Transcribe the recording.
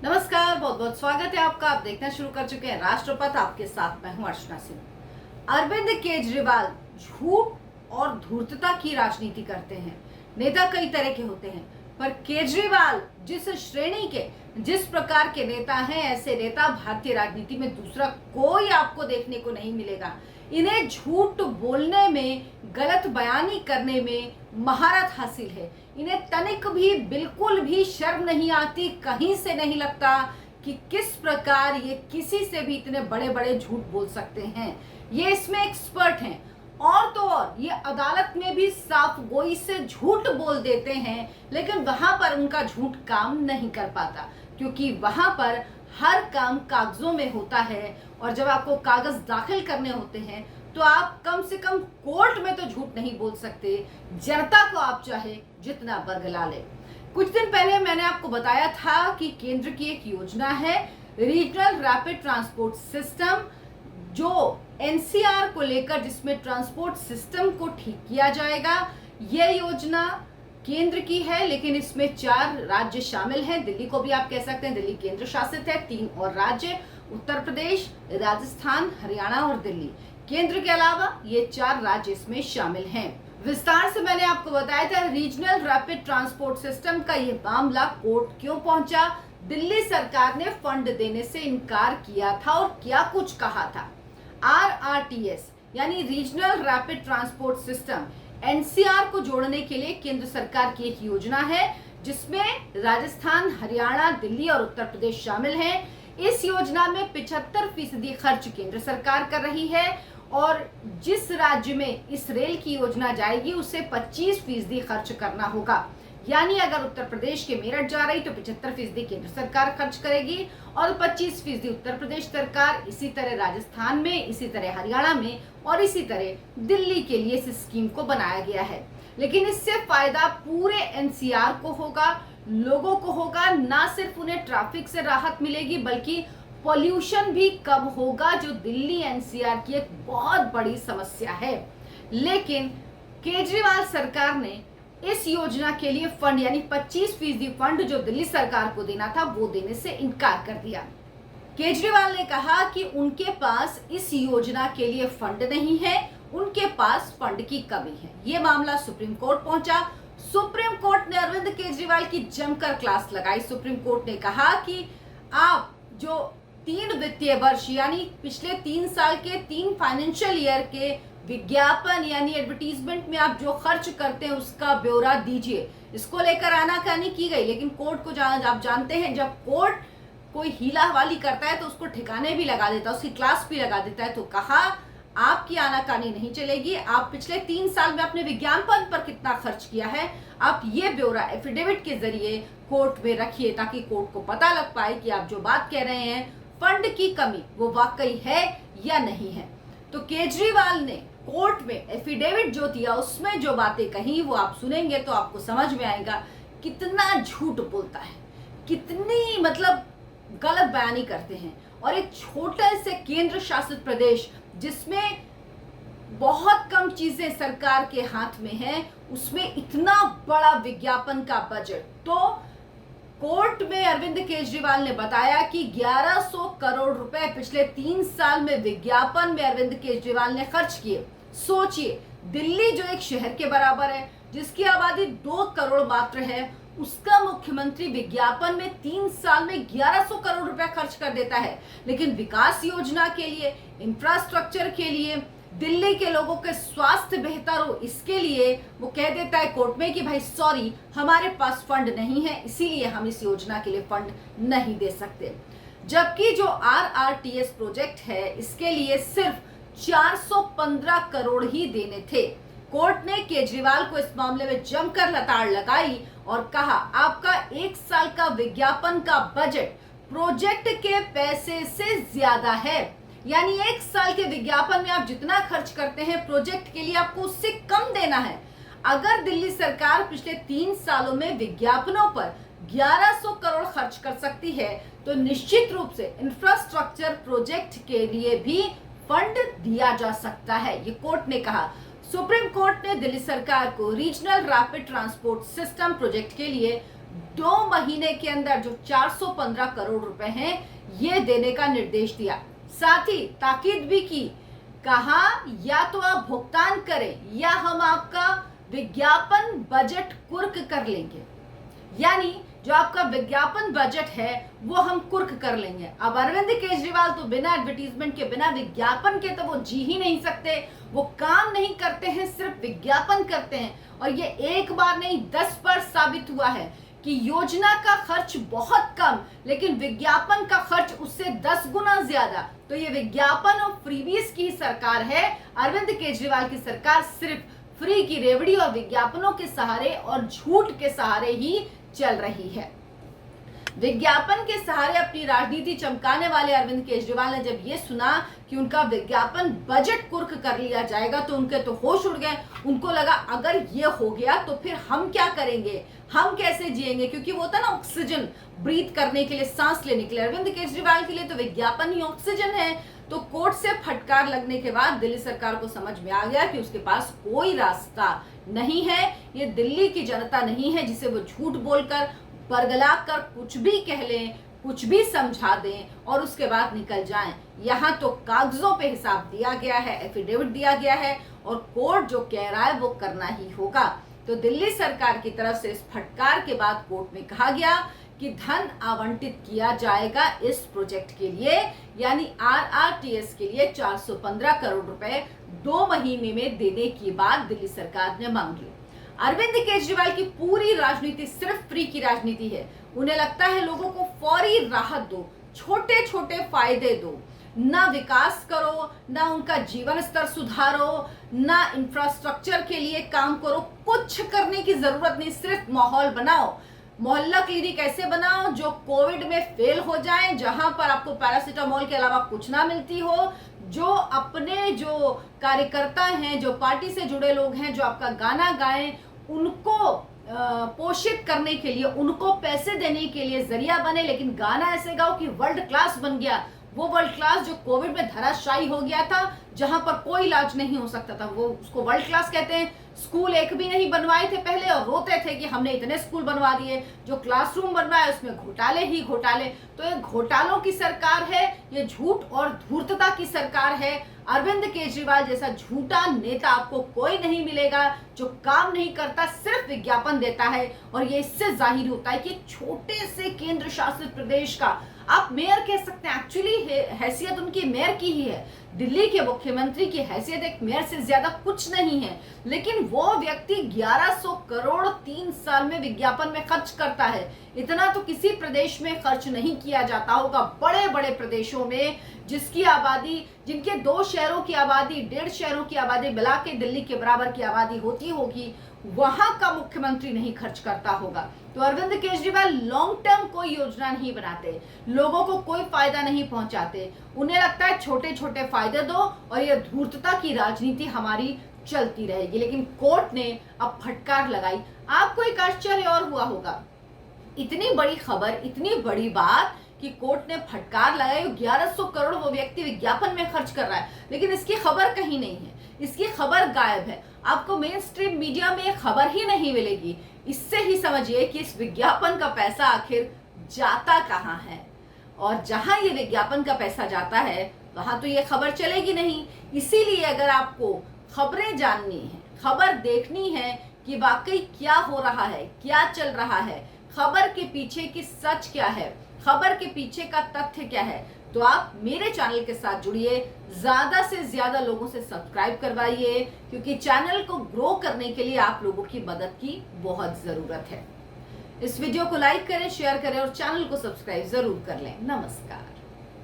नमस्कार, बहुत बहुत स्वागत है आपका। आप देखना शुरू कर चुके हैं राष्ट्रपथ। आपके साथ मैं हूं अर्चना सिंह। अरविंद केजरीवाल झूठ और धूर्तता की राजनीति करते हैं। नेता कई तरह के होते हैं, पर केजरीवाल जिस श्रेणी के, जिस प्रकार के नेता हैं, ऐसे नेता भारतीय राजनीति में दूसरा कोई आपको देखने को नहीं मिलेगा। इन्हें झूठ बोलने में, गलत बयानी करने में महारत हासिल है। इन्हें तनिक भी, बिल्कुल भी शर्म नहीं आती, कहीं से नहीं लगता कि किस प्रकार ये किसी से भी इतने बड़े बड़े झूठ बोल सकते हैं। ये इसमें एक्सपर्ट हैं। और तो और ये अदालत में भी साफ गोई से झूठ बोल देते हैं, लेकिन वहां पर उनका झूठ काम नहीं कर पाता, क्योंकि वहां पर हर काम कागजों में होता है। और जब आपको कागज दाखिल करने होते हैं तो आप कम से कम कोर्ट में तो झूठ नहीं बोल सकते। जनता को आप चाहे जितना बरगला ले। कुछ दिन पहले मैंने आपको बताया था कि केंद्र की एक योजना है, रीजनल रैपिड ट्रांसपोर्ट सिस्टम, जो एनसीआर को लेकर, जिसमें ट्रांसपोर्ट सिस्टम को ठीक किया जाएगा। यह योजना केंद्र की है, लेकिन इसमें 4 राज्य शामिल हैं। दिल्ली को भी आप कह सकते हैं, दिल्ली केंद्र शासित है। 3 और राज्य, उत्तर प्रदेश, राजस्थान, हरियाणा और दिल्ली। केंद्र के अलावा ये 4 राज्य इसमें शामिल हैं। विस्तार से मैंने आपको बताया था रीजनल रैपिड ट्रांसपोर्ट सिस्टम का ये मामला कोर्ट क्यों पहुंचा। दिल्ली सरकार ने फंड देने से इनकार किया था और क्या कुछ कहा था। आरआरटीएस यानी regional rapid transport system, NCR को जोड़ने के लिए केंद्र सरकार की एक योजना है, जिसमें राजस्थान, हरियाणा, दिल्ली और उत्तर प्रदेश शामिल हैं। इस योजना में 75% खर्च केंद्र सरकार कर रही है, और जिस राज्य में इस रेल की योजना जाएगी उसे 25% खर्च करना होगा। यानी अगर उत्तर प्रदेश के मेरठ जा रही तो 75% केंद्र सरकार खर्च करेगी और 25% उत्तर प्रदेश सरकार, इसी तरह राजस्थान में, इसी तरह हरियाणा में और इसी तरह दिल्ली के लिए इस स्कीम को बनाया गया है। लेकिन इससे फायदा पूरे एनसीआर को होगा, लोगों को होगा। ना सिर्फ उन्हें ट्रैफिक से राहत मिलेगी, बल्कि पॉल्यूशन भी कम होगा, जो दिल्ली एनसीआर की एक बहुत बड़ी समस्या है। लेकिन केजरीवाल सरकार ने इस योजना के लिए फंड यानी 25% फंड जो दिल्ली सरकार को देना था, वो देने से इनकार कर दिया। केजरीवाल ने कहा कि उनके पास इस योजना के लिए फंड नहीं है, उनके पास फंड की कमी है। ये मामला सुप्रीम कोर्ट पहुंचा। सुप्रीम कोर्ट ने अरविंद केजरीवाल की जमकर क्लास लगाई। सुप्रीम कोर्ट ने कहा कि आप जो 3 वित्तीय वर्ष यानी पिछले 3 साल के 3 फाइनेंशियल ईयर के विज्ञापन यानी एडवर्टीजमेंट में आप जो खर्च करते हैं उसका ब्यौरा दीजिए। इसको लेकर आनाकानी की गई, लेकिन कोर्ट को आप जानते हैं, जब कोर्ट कोई हीला हवाली करता है तो उसको ठिकाने भी लगा देता है, उसकी क्लास भी लगा देता है। तो कहा आपकी आनाकानी नहीं चलेगी। आप पिछले 3 साल में अपने विज्ञापन पर कितना खर्च किया है, आप ये ब्यौरा एफिडेविट के जरिए कोर्ट में रखिए, ताकि कोर्ट को पता लग पाए कि आप जो बात कह रहे हैं फंड की कमी, वो वाकई है या नहीं है। तो केजरीवाल ने कोर्ट में एफिडेविट जो दिया, उसमें जो बातें कही, वो आप सुनेंगे तो आपको समझ में आएगा कितना झूठ बोलता है, कितनी गलत बयानी करते हैं। और एक छोटे से केंद्र शासित प्रदेश जिसमें बहुत कम चीजें सरकार के हाथ में हैं, उसमें इतना बड़ा विज्ञापन का बजट। तो कोर्ट में अरविंद केजरीवाल ने बताया कि 1100 करोड़ रुपए पिछले 3 साल में विज्ञापन में अरविंद केजरीवाल ने खर्च किए। सोचिए, दिल्ली जो एक शहर के बराबर है, जिसकी आबादी 2 करोड़ मात्र है, उसका मुख्यमंत्री विज्ञापन में 3 साल में 1100 करोड़ रुपए खर्च कर देता है। लेकिन विकास योजना के लिए, इंफ्रास्ट्रक्चर के लिए, दिल्ली के लोगों के स्वास्थ्य बेहतर हो, इसके लिए वो कह देता है कोर्ट में कि भाई सॉरी, हमारे पास फंड नहीं है, इसीलिए हम इस योजना के लिए फंड नहीं दे सकते। जबकि जो आरआरटीएस प्रोजेक्ट है, इसके लिए सिर्फ 415 करोड़ ही देने थे। कोर्ट ने केजरीवाल को इस मामले में जमकर लताड़ लगाई और कहा आपका 1 साल का विज्ञापन का बजट प्रोजेक्ट के पैसे से ज्यादा है। यानी 1 साल के विज्ञापन में आप जितना खर्च करते हैं प्रोजेक्ट के लिए, आपको उससे कम देना है। अगर दिल्ली सरकार पिछले 3 सालों में विज्ञापनों पर 1100 करोड़ खर्च कर सकती है, तो निश्चित रूप से इंफ्रास्ट्रक्चर प्रोजेक्ट के लिए भी फंड दिया जा सकता है, ये कोर्ट ने कहा। सुप्रीम कोर्ट ने दिल्ली सरकार को regional rapid transport system project के लिए 2 महीने के अंदर जो 415 करोड़ रुपए हैं ये देने का निर्देश दिया। साथ ही ताकीद भी की, कहा या तो आप भुगतान करें या हम आपका विज्ञापन बजट कुर्क कर लेंगे। यानी जो आपका विज्ञापन बजट है वो हम कुर्क कर लेंगे। अब अरविंद केजरीवाल तो बिना एडवर्टीजमेंट के, बिना विज्ञापन के तो वो जी ही नहीं सकते। वो काम नहीं करते हैं, सिर्फ विज्ञापन करते हैं। और ये एक बार नहीं 10 बार साबित हुआ है कि योजना का खर्च बहुत कम, लेकिन विज्ञापन का खर्च उससे 10 गुना ज्यादा। तो ये विज्ञापन और फ्रीबीज की सरकार है। अरविंद केजरीवाल की सरकार सिर्फ फ्री की रेवड़ी और विज्ञापनों के सहारे और झूठ के सहारे ही चल रही है। विज्ञापन के सहारे अपनी राजनीति चमकाने वाले अरविंद केजरीवाल ने जब ये सुना कि उनका विज्ञापन बजट कुर्क कर लिया जाएगा तो उनके तो होश उड़ गए। उनको लगा अगर ये हो गया तो फिर हम क्या करेंगे, हम कैसे जिएंगे, क्योंकि वो था ना ऑक्सीजन ब्रीथ करने के लिए, सांस लेने के लिए। अरविंद केजरीवाल के लिए तो विज्ञापन ही ऑक्सीजन है। तो कोर्ट से फटकार लगने के बाद दिल्ली सरकार को समझ में आ गया कि उसके पास कोई रास्ता नहीं है। ये दिल्ली की जनता नहीं है जिसे वो झूठ बोलकर, बरगला कर कुछ भी कह लें, कुछ भी समझा दें और उसके बाद निकल जाएं। यहाँ तो कागजों पे हिसाब दिया गया है, एफिडेविट दिया गया है और कोर्ट जो कह रहा है वो करना ही होगा। तो दिल्ली सरकार की तरफ से इस फटकार के बाद कोर्ट में कहा गया कि धन आवंटित किया जाएगा इस प्रोजेक्ट के लिए, यानी RRTS के लिए 415 करोड़ रुपए 2 महीने में देने की बात दिल्ली सरकार ने मांग ली। अरविंद केजरीवाल की पूरी राजनीति सिर्फ फ्री की राजनीति है। उन्हें लगता है लोगों को फौरी राहत दो, छोटे छोटे फायदे दो, ना विकास करो, ना उनका जीवन स्तर सुधारो, ना इंफ्रास्ट्रक्चर के लिए काम करो। कुछ करने की जरूरत नहीं, सिर्फ माहौल बनाओ। मोहल्ला क्लिनिक ऐसे बनाओ जो कोविड में फेल हो जाए, जहां पर आपको पैरासीटामोल के अलावा कुछ ना मिलती हो। जो अपने जो कार्यकर्ता हैं, जो पार्टी से जुड़े लोग हैं, जो आपका गाना गाएं, उनको पोषित करने के लिए, उनको पैसे देने के लिए जरिया बने। लेकिन गाना ऐसे गाओ कि वर्ल्ड क्लास बन गया। वो वर्ल्ड क्लास जो कोविड में धराशायी हो गया था, जहां पर कोई इलाज नहीं हो सकता था, वो उसको वर्ल्ड क्लास कहते हैं। स्कूल एक भी नहीं बनवाए थे पहले और रोते थे कि हमने इतने स्कूल बनवा दिए। जो क्लासरूम बनवाए उसमें घोटाले ही घोटाले। तो ये घोटालों की सरकार है, ये झूठ और धूर्तता की सरकार है। अरविंद केजरीवाल जैसा झूठा नेता आपको कोई नहीं मिलेगा जो काम नहीं करता, सिर्फ विज्ञापन देता है। और ये इससे जाहिर होता है कि एक छोटे से केंद्र शासित प्रदेश का आप मेयर कह सकते हैं, एक्चुअली हैसियत उनकी मेयर की ही है। दिल्ली के मुख्यमंत्री की हैसियत एक मेयर से ज्यादा कुछ नहीं है, लेकिन वो व्यक्ति 1100 करोड़ 3 साल में विज्ञापन में खर्च करता है। इतना तो किसी प्रदेश में खर्च नहीं किया जाता होगा। बड़े बड़े प्रदेशों में जिसकी आबादी, जिनके 2 शहरों की आबादी, 1.5 शहरों की आबादी मिला के दिल्ली के बराबर की आबादी होती होगी, वहां का मुख्यमंत्री नहीं खर्च करता होगा। तो अरविंद केजरीवाल लॉन्ग टर्म कोई योजना नहीं बनाते, लोगों को कोई फायदा नहीं पहुंचाते। उन्हें लगता है छोटे छोटे फायदे दो और ये धूर्तता की राजनीति हमारी चलती रहेगी। लेकिन कोर्ट ने अब फटकार लगाई। आपको एक आश्चर्य और हुआ होगा, इतनी बड़ी खबर, इतनी बड़ी बात कि कोर्ट ने फटकार लगाई। 1100 करोड़ वो व्यक्ति विज्ञापन में खर्च कर रहा है, लेकिन इसकी खबर कहीं नहीं है, इसकी खबर गायब है। आपको मेन स्ट्रीम मीडिया में खबर ही नहीं मिलेगी। इससे ही समझिए कि इस विज्ञापन का पैसा आखिर जाता कहाँ है। और जहां ये विज्ञापन का पैसा जाता है वहां तो ये खबर चलेगी नहीं। इसीलिए अगर आपको खबरें जाननी है, खबर देखनी है कि वाकई क्या हो रहा है, क्या चल रहा है, खबर के पीछे की सच क्या है, खबर के पीछे का तथ्य क्या है, तो आप मेरे चैनल के साथ जुड़िए, ज्यादा से ज्यादा लोगों से सब्सक्राइब करवाइए, क्योंकि चैनल को ग्रो करने के लिए आप लोगों की मदद की बहुत जरूरत है। इस वीडियो को लाइक करें, शेयर करें और चैनल को सब्सक्राइब जरूर कर लें। नमस्कार।